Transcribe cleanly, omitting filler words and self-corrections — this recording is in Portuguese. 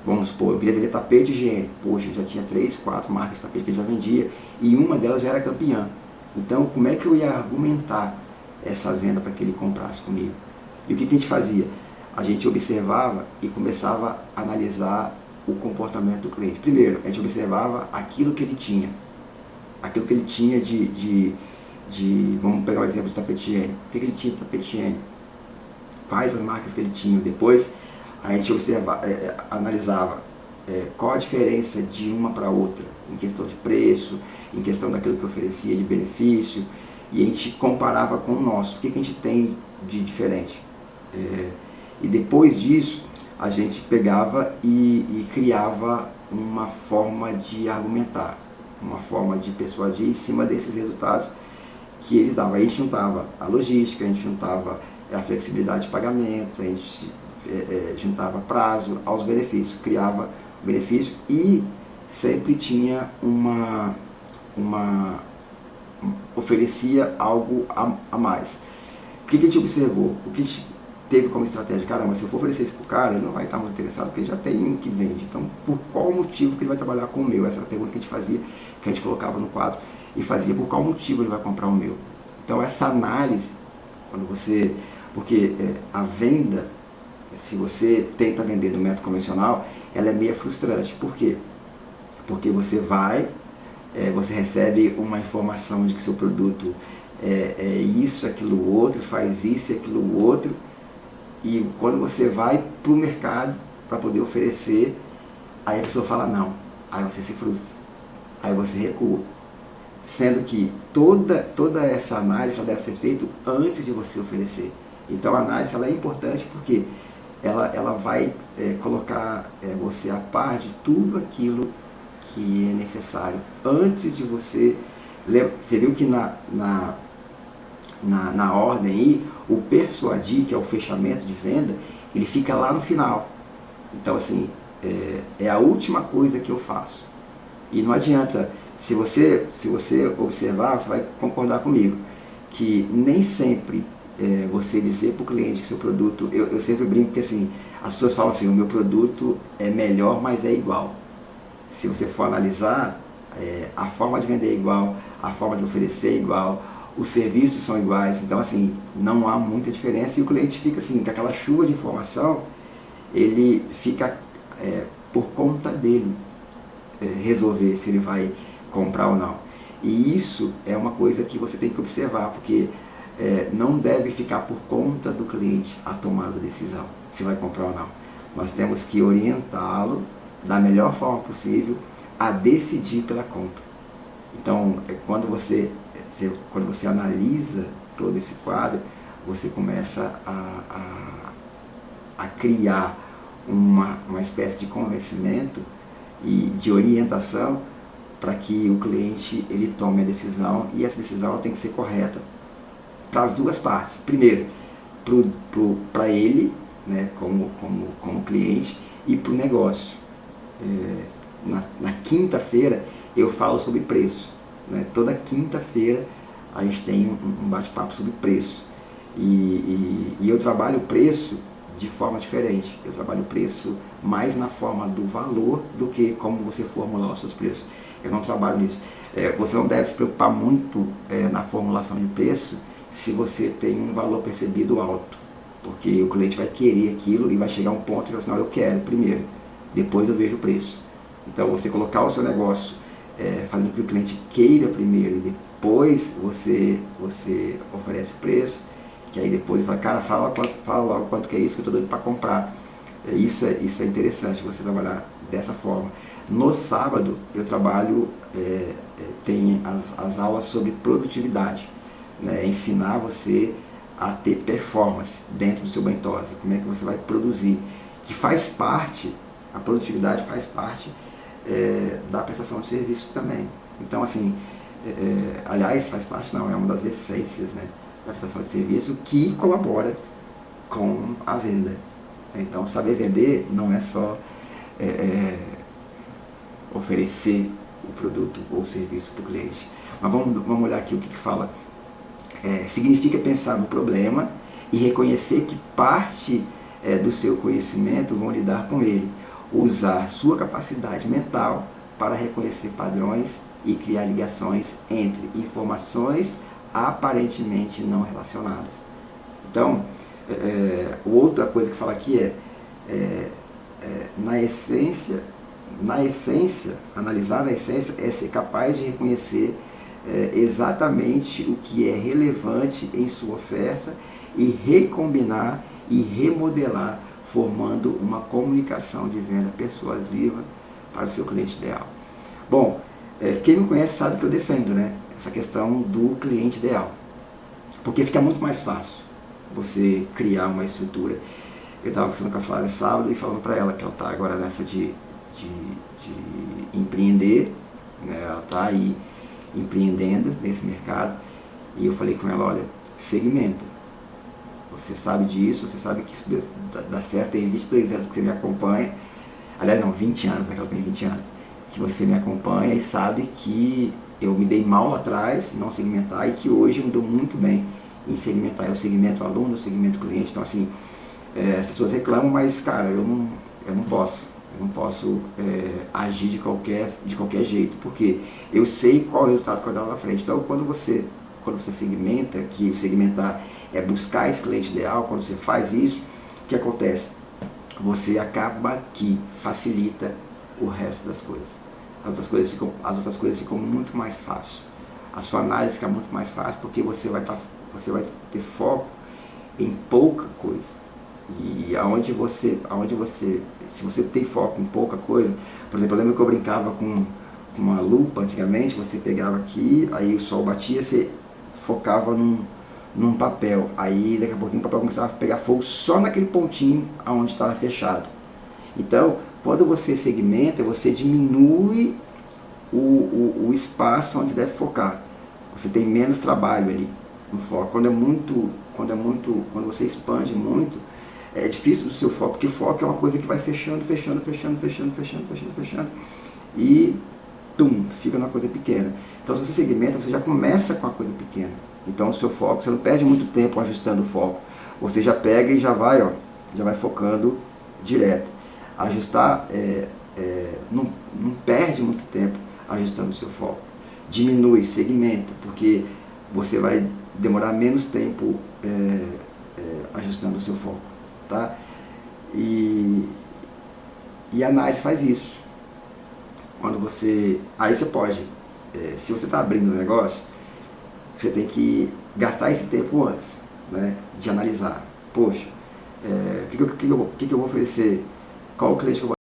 Vamos supor, eu queria vender tapete higiênico. Poxa, já tinha 3, 4 marcas de tapete que eu já vendia e uma delas já era campeã. Então, como é que eu ia argumentar essa venda para que ele comprasse comigo? E o que a gente fazia? A gente observava e começava a analisar o comportamento do cliente. Primeiro, a gente observava aquilo que ele tinha. Aquilo que ele tinha vamos pegar o exemplo de tapete higiênico. O que ele tinha de tapete higiênico? Quais as marcas que ele tinha? Depois, a gente analisava qual a diferença de uma para outra, em questão de preço, em questão daquilo que oferecia de benefício, e a gente comparava com o nosso. O que a gente tem de diferente? E depois disso, a gente pegava e criava uma forma de argumentar, uma forma de persuadir em cima desses resultados que eles davam. Aí a gente juntava a logística, a gente juntava a flexibilidade de pagamento, a gente juntava prazo aos benefícios, criava benefício e sempre tinha oferecia algo a mais. O que a gente observou? O que a gente teve como estratégia? Caramba, se eu for oferecer isso para o cara, ele não vai estar muito interessado porque ele já tem um que vende. Então, por qual motivo que ele vai trabalhar com o meu? Essa era a pergunta que a gente fazia, que a gente colocava no quadro e fazia, por qual motivo ele vai comprar o meu? Então, essa análise, porque a venda, se você tenta vender no método convencional, ela é meio frustrante. Por quê? Porque você você recebe uma informação de que seu produto é isso, aquilo outro, faz isso e aquilo outro, e quando você vai para o mercado para poder oferecer, aí a pessoa fala não, aí você se frustra, aí você recua. Sendo que toda essa análise ela deve ser feita antes de você oferecer. Então a análise ela é importante porque ela vai colocar você a par de tudo aquilo que é necessário antes de você. Você viu que na ordem aí, o persuadir, que é o fechamento de venda, ele fica lá no final. Então assim, é a última coisa que eu faço. E não adianta, se você observar, você vai concordar comigo, que nem sempre você dizer para o cliente que seu produto, eu sempre brinco que assim, as pessoas falam assim, o meu produto é melhor, mas é igual. Se você for analisar, a forma de vender é igual, a forma de oferecer é igual, os serviços são iguais, então assim, não há muita diferença e o cliente fica assim, com aquela chuva de informação, ele fica por conta dele resolver se ele vai comprar ou não. E isso é uma coisa que você tem que observar, porque não deve ficar por conta do cliente a tomada da decisão, se vai comprar ou não. Nós temos que orientá-lo da melhor forma possível a decidir pela compra. Então, quando você analisa todo esse quadro, você começa a criar uma espécie de convencimento e de orientação para que o cliente ele tome a decisão, e essa decisão tem que ser correta para as duas partes. Primeiro, para ele, né, como cliente, e para o negócio. Na quinta-feira eu falo sobre preço. Né? Toda quinta-feira a gente tem um bate-papo sobre preço. E eu trabalho o preço de forma diferente. Eu trabalho o preço mais na forma do valor do que como você formular os seus preços. Eu não trabalho nisso. Você não deve se preocupar muito na formulação de preço se você tem um valor percebido alto. Porque o cliente vai querer aquilo e vai chegar a um ponto e vai falar assim, não, eu quero primeiro, depois eu vejo o preço. Então você colocar o seu negócio fazendo com que o cliente queira primeiro e depois você oferece o preço, que aí depois ele fala, cara, fala logo quanto que é isso que eu estou dando para comprar. Isso é interessante, você trabalhar dessa forma. No sábado eu trabalho, tem as aulas sobre produtividade, né? Ensinar você a ter performance dentro do seu banho tosa, como é que você vai produzir, que faz parte, a produtividade faz parte da prestação de serviço também. Então assim, aliás, faz parte não, é uma das essências, né, da prestação de serviço que colabora com a venda. Então saber vender não é só oferecer o produto ou o serviço para o cliente. Mas vamos olhar aqui o que fala. Significa pensar no problema e reconhecer que parte do seu conhecimento vão lidar com ele. usar sua capacidade mental para reconhecer padrões e criar ligações entre informações aparentemente não relacionadas. Então, outra coisa que fala aqui na essência, analisar na essência é ser capaz de reconhecer exatamente o que é relevante em sua oferta e recombinar e remodelar, formando uma comunicação de venda persuasiva para o seu cliente ideal. Bom, quem me conhece sabe que eu defendo, né, essa questão do cliente ideal, porque fica muito mais fácil você criar uma estrutura. Eu estava conversando com a Flávia sábado e falando para ela que ela está agora nessa de empreender, né? Ela está aí empreendendo nesse mercado, e eu falei com ela, olha, segmenta. Você sabe disso, você sabe que isso dá certo, tem 22 anos que você me acompanha, aliás não, 20 anos, né, que ela tem 20 anos, que você me acompanha e sabe que eu me dei mal lá atrás em não segmentar e que hoje eu me dou muito bem em segmentar. Eu segmento aluno, eu segmento cliente, então assim, as pessoas reclamam, mas cara, eu não posso agir de qualquer jeito, porque eu sei qual é o resultado que eu vou dar lá na frente. Então quando você segmenta, que o segmentar é buscar esse cliente ideal, quando você faz isso, o que acontece? Você acaba que facilita o resto das coisas. As outras coisas ficam muito mais fácil. A sua análise fica muito mais fácil, porque você vai ter foco em pouca coisa. E se você tem foco em pouca coisa, por exemplo, eu lembro que eu brincava com uma lupa antigamente, você pegava aqui, aí o sol batia, você focava num papel, aí daqui a pouquinho o papel começava a pegar fogo só naquele pontinho onde estava fechado. Então, quando você segmenta, você diminui o espaço onde você deve focar. Você tem menos trabalho ali no foco. Quando você expande muito, é difícil do seu foco, porque foco é uma coisa que vai fechando, e fica numa coisa pequena. Então se você segmenta, você já começa com uma coisa pequena. Então o seu foco, você não perde muito tempo ajustando o foco. Você já pega e já vai focando direto. Ajustar, não perde muito tempo ajustando o seu foco. Diminui, segmenta, porque você vai demorar menos tempo ajustando o seu foco. Tá? E a análise faz isso. Aí você pode, se você está abrindo um negócio, você tem que gastar esse tempo antes, né, de analisar. Poxa, o que eu vou oferecer? Qual o cliente que eu vou